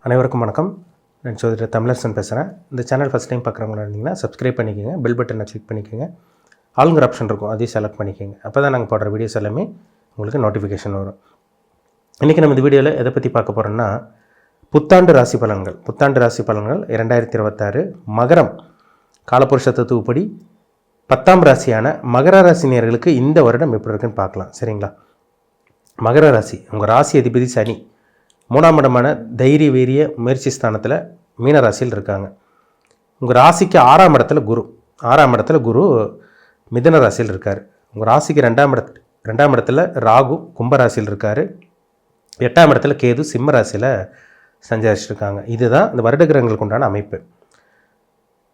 அனைவருக்கும் வணக்கம். நான் ஜோதிடர் தமிழரசன் பேசுகிறேன். இந்த சேனல் ஃபஸ்ட் டைம் பார்க்குறவங்களா இருந்தீங்கன்னா சப்ஸ்கிரைப் பண்ணிக்கோங்க, பெல் பட்டனை கிளிக் பண்ணிக்கோங்க, ஆளுங்கிற ஆப்ஷன் இருக்கும் அதையும் செலக்ட் பண்ணிக்கோங்க. அப்போ தான் நாங்கள் போடுற வீடியோஸ் எல்லாமே உங்களுக்கு நோட்டிஃபிகேஷன் வரும். இன்றைக்கி நம்ம இந்த வீடியோவில் எதை பற்றி பார்க்க போகிறோம்னா, புத்தாண்டு ராசி பலன்கள். புத்தாண்டு ராசி பலன்கள் 2026 மகரம் காலபுருஷ தத்துவப்படி 10ஆம் ராசியான மகர ராசினியர்களுக்கு இந்த வருடம் எப்படி இருக்குன்னு பார்க்கலாம். சரிங்களா? மகர ராசி, உங்கள் ராசி அதிபதி சனி 3ஆம் இடமான தைரிய வீரிய முயற்சி ஸ்தானத்தில் மீன ராசியில் இருக்காங்க. உங்கள் ராசிக்கு 6ஆம் இடத்துல குரு மிதுன ராசியில் இருக்கார். உங்கள் ராசிக்கு 2ஆம் இடத்துல ராகு கும்பராசியில் இருக்கார். 8ஆம் இடத்துல கேது சிம்ம ராசியில் சஞ்சரிச்சிருக்காங்க. இதுதான் இந்த வருட கிரகங்களுக்கு உண்டான அமைப்பு.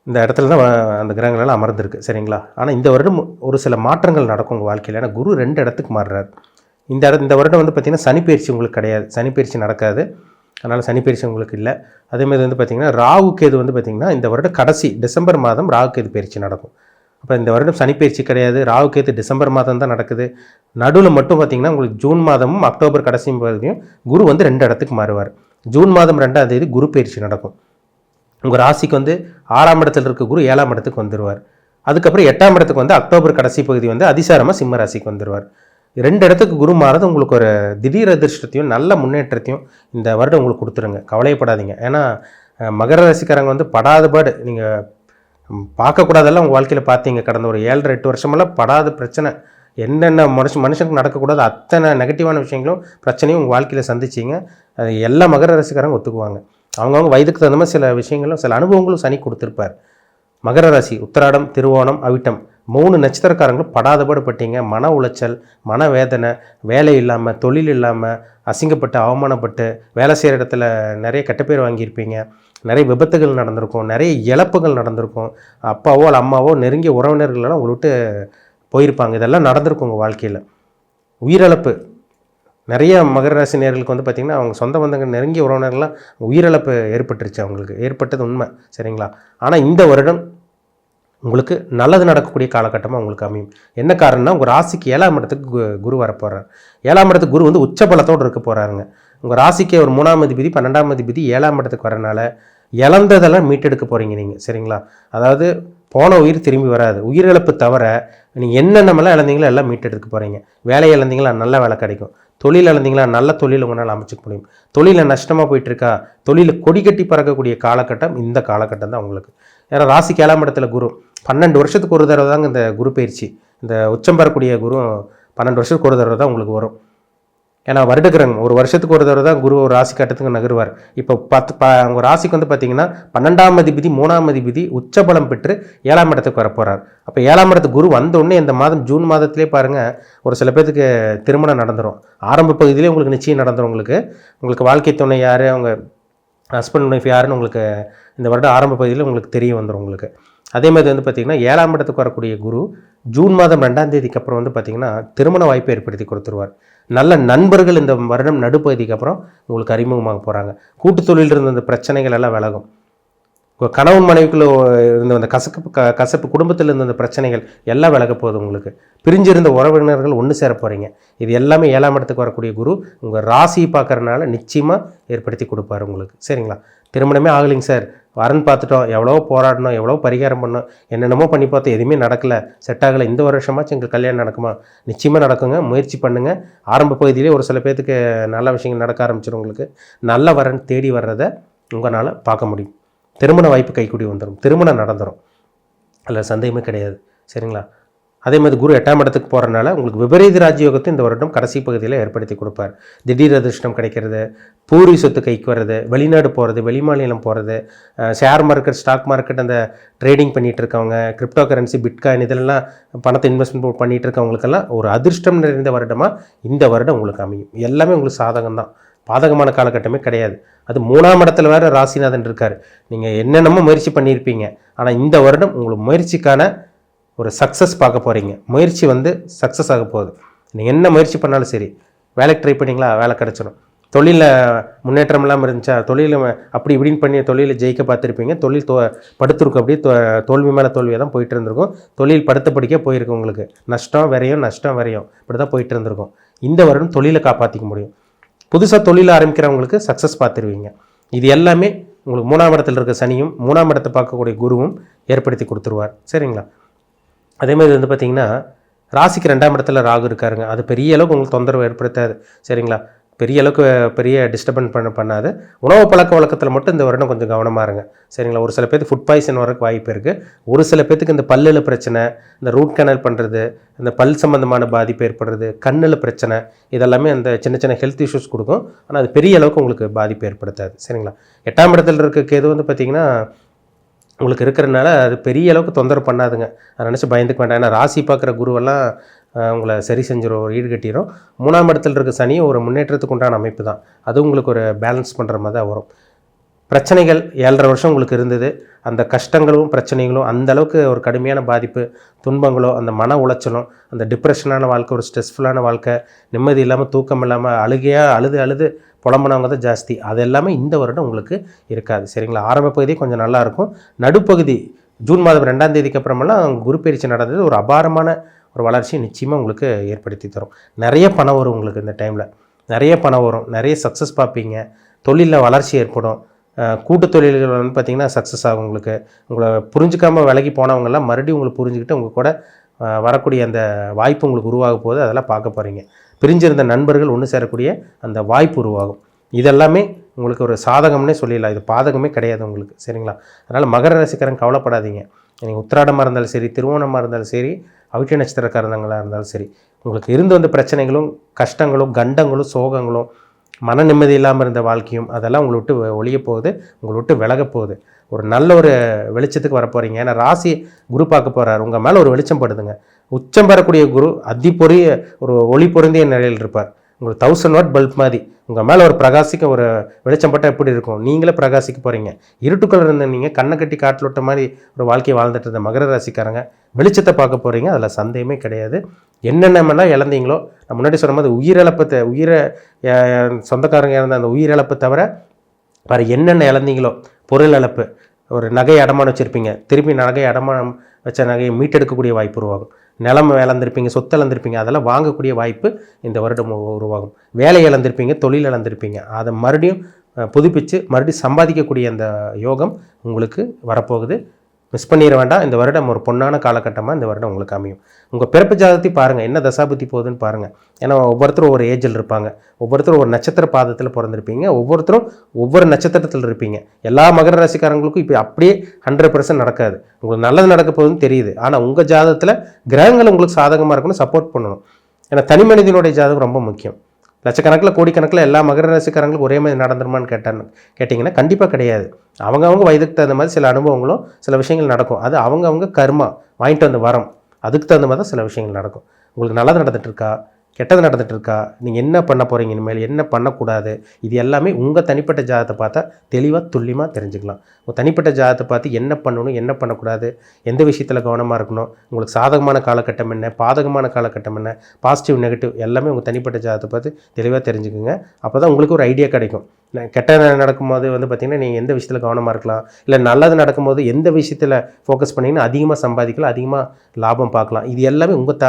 இந்த இடத்துல தான் அந்த கிரகங்களெல்லாம் அமர்ந்திருக்கு. சரிங்களா? ஆனால் இந்த வருடம் ஒரு சில மாற்றங்கள் நடக்கும் உங்கள் வாழ்க்கையில். ஏன்னா குரு 2 இடத்துக்கு மாறுறார். இந்த வருடம் பார்த்திங்கன்னா சனிப்பயிற்சி உங்களுக்கு கிடையாது, சனிப்பயிற்சி நடக்காது. அதனால் சனிப்பயிற்சி உங்களுக்கு இல்லை. அதேமாதிரி பார்த்திங்கன்னா ராகு கேது பார்த்திங்கன்னா இந்த வருடம் கடைசி டிசம்பர் மாதம் ராகு கேது பயிற்சி நடக்கும். அப்போ இந்த வருடம் சனிப்பயிற்சி கிடையாது, ராகு கேது டிசம்பர் மாதம் தான் நடக்குது. நடுவில் மட்டும் பார்த்திங்கன்னா உங்களுக்கு ஜூன் மாதமும் அக்டோபர் கடைசி பகுதியும் குரு 2 இடத்துக்கு மாறுவார். ஜூன் மாதம் 2ஆம் தேதி குரு பயிற்சி நடக்கும். உங்கள் ராசிக்கு 6ஆம் இடத்துல இருக்க குரு 7ஆம் இடத்துக்கு வந்துடுவார். அதுக்கப்புறம் 8ஆம் இடத்துக்கு அக்டோபர் கடைசி பகுதி அதிசாரமாக சிம்ம ராசிக்கு வந்துடுவார். 2 இடத்துக்கு குரு மாறது உங்களுக்கு ஒரு திடீர் அதிர்ஷ்டத்தையும் நல்ல முன்னேற்றத்தையும் இந்த வருடம் உங்களுக்கு கொடுத்துருங்க. கவலையப்படாதீங்க. ஏன்னா மகர ராசிக்காரங்க படாத பாடு நீங்கள் பார்க்கக்கூடாதெல்லாம் உங்கள் வாழ்க்கையில் பார்த்தீங்க. கடந்த ஒரு 7-8 வருஷமெல்லாம் படாத பிரச்சனை, என்னென்ன மனுஷனுக்கு நடக்கக்கூடாது அத்தனை நெகட்டிவான விஷயங்களும் பிரச்சனையும் உங்கள் வாழ்க்கையில் சந்திச்சிங்க. அது எல்லா மகர ராசிக்காரங்க ஒத்துக்குவாங்க. அவங்கவுங்க வயதுக்கு தகுந்த மாதிரி சில விஷயங்களும் சில அனுபவங்களும் சனி கொடுத்துருப்பார். மகர ராசி உத்திராடம் திருவோணம் அவிட்டம் 3 நட்சத்திரக்காரங்களும் படாதபாடு பட்டீங்க. மன உளைச்சல், மன வேதனை, வேலை இல்லாமல், தொழில் இல்லாமல், அசிங்கப்பட்டு அவமானப்பட்டு வேலை செய்கிற இடத்துல நிறைய கெட்ட பேர் வாங்கியிருப்பீங்க. நிறைய விபத்துகள் நடந்திருக்கும், நிறைய இழப்புகள் நடந்திருக்கும். அப்பாவோ அல்ல அம்மாவோ நெருங்கிய உறவினர்களெல்லாம் உங்களை விட்டு போயிருப்பாங்க. இதெல்லாம் நடந்திருக்கும் உங்கள் வாழ்க்கையில். உயிரிழப்பு நிறைய மகர ராசி நேயர்களுக்கு பார்த்திங்கன்னா அவங்க சொந்த பந்தங்கள் நெருங்கிய உறவினர்கள்லாம் உயிரிழப்பு ஏற்பட்டுருச்சு. அவங்களுக்கு ஏற்பட்டது உண்மை. சரிங்களா? ஆனால் இந்த வருடம் உங்களுக்கு நல்லது நடக்கக்கூடிய காலகட்டமாக உங்களுக்கு அமையும். என்ன காரணம்னா, உங்கள் ராசிக்கு 7ஆம் இடத்துக்கு குரு வரப்போகிறார். 7ஆம் இடத்துக்கு குரு உச்ச பலத்தோடு இருக்க போகிறாருங்க. உங்கள் ராசிக்கு ஒரு 3ஆம் அதிபதி 12ஆம் அதிபதி 7ஆம் இடத்துக்கு வரனால இழந்ததெல்லாம் மீட்டெடுக்க போகிறீங்க நீங்கள். சரிங்களா? அதாவது போன உயிர் திரும்பி வராது. உயிரிழப்பு தவிர நீங்கள் என்னென்னமெல்லாம் இழந்தீங்களோ எல்லாம் மீட்டெடுக்க போகிறீங்க. வேலை இழந்தீங்களா, நல்ல வேலை கிடைக்கும். தொழில் இழந்தீங்களா, நல்ல தொழில் உங்களால் அமைச்சிக்க முடியும். தொழிலில் நஷ்டமாக போயிட்டுருக்கா, தொழில் கொடி கட்டி பறக்கக்கூடிய காலகட்டம் இந்த காலகட்டம் தான் உங்களுக்கு. ஏன்னா ராசிக்கு 7ஆம் இடத்துல குரு 12 வருஷத்துக்கு ஒரு தடவை தாங்க இந்த குரு பயிற்சி. இந்த உச்சம் பெறக்கூடிய குரு 12 வருஷத்துக்கு ஒரு தடவை தான் உங்களுக்கு வரும். ஏன்னா வருடகிரகம் ஒரு வருஷத்துக்கு ஒரு தடவை தான் குரு ஒரு ராசி கட்டத்துக்கு நகருவார். இப்போ உங்கள் ராசிக்கு பார்த்திங்கன்னா 12ஆம் அதிபதி 3ஆம் அதிபதி உச்சபலம் பெற்று 7ஆம் இடத்துக்கு வரப்போகிறார். அப்போ 7ஆம் இடத்துக்கு குரு வந்தோடனே இந்த மாதம் ஜூன் மாதத்திலே பாருங்கள் ஒரு சில பேருக்கு திருமணம் நடந்துடும். ஆரம்ப பகுதியிலே உங்களுக்கு நிச்சயம் நடந்துடும். உங்களுக்கு வாழ்க்கை துணை யார், அவங்க ஹஸ்பண்ட் ஒய்ஃப் யாருன்னு உங்களுக்கு இந்த வருடம் ஆரம்ப பகுதியில் உங்களுக்கு தெரிய வந்துடும். உங்களுக்கு அதே மாதிரி பார்த்திங்கன்னா 7ஆம் இடத்துக்கு வரக்கூடிய குரு ஜூன் மாதம் 2ஆம் தேதிக்கு அப்புறம் பார்த்திங்கன்னா திருமண வாய்ப்பை ஏற்படுத்தி கொடுத்துருவார். நல்ல நண்பர்கள் இந்த வருடம் நடுப்பகுதிக்கு அப்புறம் உங்களுக்கு அறிமுகமாக போகிறாங்க. கூட்டு தொழில் இருந்த அந்த பிரச்சனைகள் எல்லாம் விலகும். கணவன் மனைவிக்குள்ளே இருந்த அந்த கசப்பு குடும்பத்தில் இருந்த அந்த பிரச்சனைகள் எல்லாம் விலக போகுது. உங்களுக்கு பிரிஞ்சிருந்த உறவினர்கள் ஒன்று சேர போகிறீங்க. இது எல்லாமே 7ஆம் இடத்துக்கு வரக்கூடிய குரு உங்கள் ராசியை பார்க்கறதுனால நிச்சயமாக ஏற்படுத்தி கொடுப்பார் உங்களுக்கு. சரிங்களா? திருமணமே ஆகலைங்க சார், வரன்னு பார்த்துட்டோம், எவ்வளோ போராடணும், எவ்வளோ பரிகாரம் பண்ணோம், என்னென்னமோ பண்ணி பார்த்தோம், எதுவுமே நடக்கலை, செட் ஆகலை, இந்த வருஷமாச்சும் எங்களுக்கு கல்யாணம் நடக்குமா? நிச்சயமாக நடக்குங்க. முயற்சி பண்ணுங்கள். ஆரம்ப பகுதியிலே ஒரு சில பேர்த்துக்கு நல்ல விஷயங்கள் நடக்க ஆரம்பிச்சிடும். உங்களுக்கு நல்ல வரன் தேடி வர்றதை உங்களால் பார்க்க முடியும். திருமண வாய்ப்பு கைக்கூடி வந்துடும், திருமணம் நடந்துடும், அதில் சந்தேகமே கிடையாது. சரிங்களா? அதே மாதிரி குரு 8ஆம் இடத்துக்கு போகிறனால உங்களுக்கு விபரீத ராஜயோகத்தை இந்த வருடம் கடைசி பகுதியில் ஏற்படுத்தி கொடுப்பார். திடீர் அதிர்ஷ்டம் கிடைக்கிறது, பூர்வீக சொத்து கைக்கு வர்றது, வெளிநாடு போகிறது, வெளிமாநிலம் போகிறது, ஷேர் மார்க்கெட் ஸ்டாக் மார்க்கெட் அந்த ட்ரேடிங் பண்ணிகிட்டு இருக்கவங்க, கிரிப்டோ கரன்சி பிட்காயின் இதெல்லாம் பணத்தை இன்வெஸ்ட்மெண்ட் பண்ணிகிட்டு இருக்கவங்களுக்கெல்லாம் ஒரு அதிர்ஷ்டம் நிறைந்த வருடமாக இந்த வருடம் உங்களுக்கு அமையும். எல்லாமே உங்களுக்கு சாதகம் தான், பாதகமான காலகட்டமே கிடையாது. அது 3ஆம் இடத்துல வேறு ராசிநாதன் இருக்கார். நீங்கள் என்னென்னமோ முயற்சி பண்ணியிருப்பீங்க, ஆனால் இந்த வருடம் உங்களுக்கு முயற்சிக்கான ஒரு சக்ஸஸ் பார்க்க போகிறீங்க. முயற்சி சக்ஸஸ் ஆக போகுது. நீங்கள் என்ன முயற்சி பண்ணாலும் சரி. வேலைக்கு ட்ரை பண்ணிங்களா, வேலை கிடச்சிடும். தொழிலில் முன்னேற்றம் இல்லாமல் இருந்துச்சா, தொழில் அப்படி இப்படின்னு பண்ணி தொழிலை ஜெயிக்க பார்த்துருப்பீங்க. தொழில் படுத்திருக்கும், அப்படியே தோல்வி மேலே தோல்வியாக தான் போயிட்டு இருந்திருக்கும். தொழில் படுத்த படிக்க போயிருக்கும். உங்களுக்கு நஷ்டம் வரையும் இப்படி தான் போயிட்டு இருந்திருக்கும். இந்த வருடம் தொழிலை காப்பாற்றிக்க முடியும். புதுசாக தொழில் ஆரம்பிக்கிறவங்களுக்கு சக்ஸஸ் பார்த்துருவீங்க. இது எல்லாமே உங்களுக்கு 3ஆம் இடத்துல இருக்க சனியும் 3ஆம் இடத்தை பார்க்கக்கூடிய குருவும் ஏற்படுத்தி கொடுத்துருவார். சரிங்களா? அதேமாதிரி வந்து பார்த்திங்கன்னா ராசிக்கு 2ஆம் இடத்துல ராகு இருக்காருங்க. அது பெரிய அளவுக்கு உங்களுக்கு தொந்தரவு ஏற்படுத்தாது. சரிங்களா? பெரிய அளவுக்கு பெரிய டிஸ்டர்பன்ஸ் பண்ணாது. உணவு பழக்க வழக்கத்தில் மட்டும் இந்த வருடம் கொஞ்சம் கவனமாக இருங்க. சரிங்களா? ஒரு சில பேருக்கு ஃபுட் பாய்சன் வரக்கு வாய்ப்பு இருக்குது. ஒரு சில பேத்துக்கு இந்த பல்லில் பிரச்சனை, இந்த ரூட் கனல் பண்ணுறது, இந்த பல் சம்மந்தமான பாதிப்பு ஏற்படுறது, கண்ணில் பிரச்சனை, இதெல்லாமே அந்த சின்ன சின்ன ஹெல்த் இஷ்யூஸ் கொடுக்கும். ஆனால் அது பெரிய அளவுக்கு உங்களுக்கு பாதிப்பு ஏற்படுத்தாது. சரிங்களா? 8ஆம் இடத்துல இருக்க கேது வந்து பார்த்திங்கன்னா உங்களுக்கு இருக்கிறனால அது பெரிய அளவுக்கு தொந்தரவு பண்ணாதுங்க. அதை நினச்சி பயந்துக்க வேண்டாம். ஏன்னா ராசி பார்க்குற குருவெல்லாம் உங்களை சரி செஞ்சிடும், ஈடு கட்டிடும். 3ஆம் இடத்துல இருக்க சனி ஒரு முன்னேற்றத்துக்கு உண்டான அமைப்பு தான். அது உங்களுக்கு ஒரு பேலன்ஸ் பண்ணுற மாதிரி தான் வரும். பிரச்சனைகள் 7.5 வருஷம் உங்களுக்கு இருந்தது. அந்த கஷ்டங்களும் பிரச்சனைகளும் அந்தளவுக்கு ஒரு கடுமையான பாதிப்பு, துன்பங்களோ, அந்த மன உளைச்சலும், அந்த டிப்ரெஷனான வாழ்க்கை, ஒரு ஸ்ட்ரெஸ்ஃபுல்லான வாழ்க்கை, நிம்மதி இல்லாமல், தூக்கம் இல்லாமல், அழுது புலம்புனவங்க தான் ஜாஸ்தி. அது எல்லாமே இந்த வருடம் உங்களுக்கு இருக்காது. சரிங்களா? ஆரம்ப பகுதி கொஞ்சம் நல்லாயிருக்கும். நடுப்பகுதி ஜூன் மாதம் 2ஆம் தேதிக்கு அப்புறமெல்லாம் குரு பயிற்சி நடந்தது ஒரு அபாரமான ஒரு வளர்ச்சியை நிச்சயமாக உங்களுக்கு ஏற்படுத்தி தரும். நிறைய பணம் வரும் உங்களுக்கு இந்த டைமில். நிறைய பணம் வரும், நிறைய சக்ஸஸ் பார்ப்பீங்க, தொழிலில் வளர்ச்சி ஏற்படும். கூட்டு தொழில்கள் வந்து பார்த்திங்கன்னா சக்ஸஸ் ஆகும். உங்களை புரிஞ்சிக்காமல் விலகி போனவங்கெல்லாம் மறுபடியும் உங்களை புரிஞ்சுக்கிட்டு உங்கள் கூட வரக்கூடிய அந்த வாய்ப்பு உங்களுக்கு உருவாக போகுது. அதெல்லாம் பார்க்க போகிறீங்க. பிரிஞ்சிருந்த நண்பர்கள் ஒன்று சேரக்கூடிய அந்த வாய்ப்பு உருவாகும். இதெல்லாமே உங்களுக்கு ஒரு சாதகம்னே சொல்லிடலாம். இது பாதகமே கிடையாது உங்களுக்கு. சரிங்களா? அதனால் மகர ராசிக்காரன் கவலைப்படாதீங்க. நீங்கள் உத்திராடமாக இருந்தாலும் சரி, திருவோணமாக இருந்தாலும் சரி, அவிட்ட நட்சத்திரக்காரங்களாக இருந்தாலும் சரி, உங்களுக்கு இருந்து வந்த பிரச்சனைகளும் கஷ்டங்களும் கண்டங்களும் சோகங்களும் மன நிம்மதி இல்லாமல் இருந்த வாழ்க்கையும் அதெல்லாம் உங்களை விட்டு ஒழிய போகுது, உங்களை விட்டு விலக போகுது. ஒரு நல்ல ஒரு வெளிச்சத்துக்கு வரப்போகிறீங்க. ஏன்னா ராசி குரு பார்க்க போகிறார். உங்கள் மேலே ஒரு வெளிச்சம் படுதுங்க. உச்சம் பெறக்கூடிய குரு ஒரு ஒளி பொருந்திய நிலையில் இருப்பார். உங்களுக்கு 1000 வாட் பல்ப் மாதிரி உங்கள் மேலே ஒரு பிரகாசிக்க ஒரு வெளிச்சம் பட்டால் எப்படி இருக்கும்? நீங்களே பிரகாசிக்க போகிறீங்க. இருட்டுக்குள்ள இருந்த நீங்கள் கண்ணை கட்டி காட்டில் விட்ட மாதிரி ஒரு வாழ்க்கையை வாழ்ந்துட்டு இருந்த மகர ராசிக்காரங்க வெளிச்சத்தை பார்க்க போகிறீங்க. அதில் சந்தேகமே கிடையாது. என்னென்னமெல்லாம் இழந்தீங்களோ, நான் முன்னாடி சொன்ன மாதிரி உயிரை சொந்தக்காரங்க இறந்த அந்த உயிரிழப்பை தவிர வேறு என்னென்ன இழந்தீங்களோ, பொருள் இழப்பு, ஒரு நகையை அடமானம் வச்சுருப்பீங்க, திருப்பி நகையை அடமானம் வச்ச நகையை மீட்டெடுக்கக்கூடிய வாய்ப்பு உருவாகும். நிலம் இழந்திருப்பீங்க, சொத்து இழந்திருப்பீங்க, அதெல்லாம் வாங்கக்கூடிய வாய்ப்பு இந்த வருடம் உருவாகும். வேலை இழந்திருப்பீங்க, தொழில் இழந்திருப்பீங்க, அதை மறுபடியும் புதுப்பித்து மறுபடியும் சம்பாதிக்கக்கூடிய அந்த யோகம் உங்களுக்கு வரப்போகுது. மிஸ் பண்ணிட வேண்டாம். இந்த வருடம் ஒரு பொன்னான காலகட்டமாக இந்த வருடம் உங்களுக்கு அமையும். உங்கள் பிறப்பு ஜாதகத்தை பாருங்கள், என்ன தசாபுத்தி போகுதுன்னு பாருங்கள். ஏன்னா ஒவ்வொருத்தரும் ஒரு ஏஜில் இருப்பாங்க, ஒவ்வொருத்தரும் ஒரு நட்சத்திர பாதத்தில் பிறந்திருப்பீங்க, ஒவ்வொருத்தரும் ஒவ்வொரு நட்சத்திரத்தில் இருப்பீங்க. எல்லா மகர ராசிக்காரங்களுக்கும் இப்போ அப்படியே 100% நடக்காது. உங்களுக்கு நல்லது நடக்க போகுதுன்னு தெரியுது. ஆனால் உங்கள் ஜாதகத்தில் கிரகங்கள் உங்களுக்கு சாதகமாக இருக்கணும், சப்போர்ட் பண்ணணும். ஏன்னா தனி மனிதனுடைய ஜாதகம் ரொம்ப முக்கியம். லட்சக்கணக்கில் கோடிக்கணக்கில் எல்லா மகர ராசிக்காரங்களுக்கும் ஒரே மாதிரி நடந்துருமான்னு கேட்டிங்கன்னா கண்டிப்பாக கிடையாது. அவங்கவுங்க வயதுக்கு தகுந்த மாதிரி சில அனுபவங்களும் சில விஷயங்கள் நடக்கும். அது அவங்கவுங்க கர்மா வாங்கிட்டு வந்து வரோம், அதுக்கு தகுந்த மாதிரி தான் சில விஷயங்கள் நடக்கும். உங்களுக்கு நல்லது நடந்துகிட்ருக்கா, கெட்டது நடந்துகிட்ருக்கா, நீங்கள் என்ன பண்ண போகிறீங்க, இனிமேல் என்ன பண்ணக்கூடாது, இது எல்லாமே உங்கள் தனிப்பட்ட ஜாதகத்தை பார்த்தா தெளிவாக துல்லியமாக தெரிஞ்சுக்கலாம். உங்கள் தனிப்பட்ட ஜாதகத்தை பார்த்து என்ன பண்ணணும், என்ன பண்ணக்கூடாது, எந்த விஷயத்தில் கவனமாக இருக்கணும், உங்களுக்கு சாதகமான காலகட்டம் என்ன, பாதகமான காலகட்டம் என்ன, பாசிட்டிவ் நெகட்டிவ் எல்லாமே உங்கள் தனிப்பட்ட ஜாதகத்தை பார்த்து தெளிவாக தெரிஞ்சுக்குங்க. அப்போ தான் உங்களுக்கு ஒரு ஐடியா கிடைக்கும். கெட்ட நடக்கும்போது வந்து பார்த்திங்கன்னா நீங்கள் எந்த விஷயத்தில் கவனமாக இருக்கலாம், இல்லை நல்லது நடக்கும்போது எந்த விஷயத்தில் ஃபோக்கஸ் பண்ணிங்கன்னா அதிகமாக சம்பாதிக்கலாம், அதிகமாக லாபம் பார்க்கலாம். இது எல்லாமே உங்கள்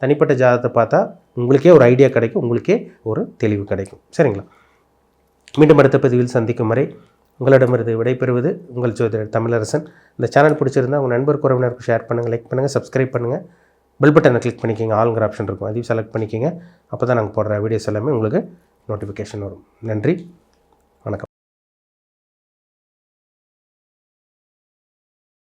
தனிப்பட்ட ஜாதகத்தை பார்த்தா உங்களுக்கே ஒரு ஐடியா கிடைக்கும், உங்களுக்கே ஒரு தெளிவு கிடைக்கும். சரிங்களா? மீண்டும் அடுத்த பதிவில் சந்திக்கும் வரை உங்களிடமிருந்து விடைபெறுவது உங்கள் ஜோதிடர் தமிழரசன். இந்த சேனல் பிடிச்சிருந்தால் உங்கள் நண்பர் உறவினருக்கு ஷேர் பண்ணுங்கள், லைக் பண்ணுங்கள், சப்ஸ்கிரைப் பண்ணுங்கள், பெல் பட்டனை கிளிக் பண்ணிக்கோங்க, ஆளுங்கிற ஆப்ஷன் இருக்கும், அதையும் செலக்ட் பண்ணிக்கோங்க. அப்போ தான் நாங்கள் போடுற வீடியோஸ் எல்லாமே உங்களுக்கு நோட்டிஃபிகேஷன் வரும். நன்றி.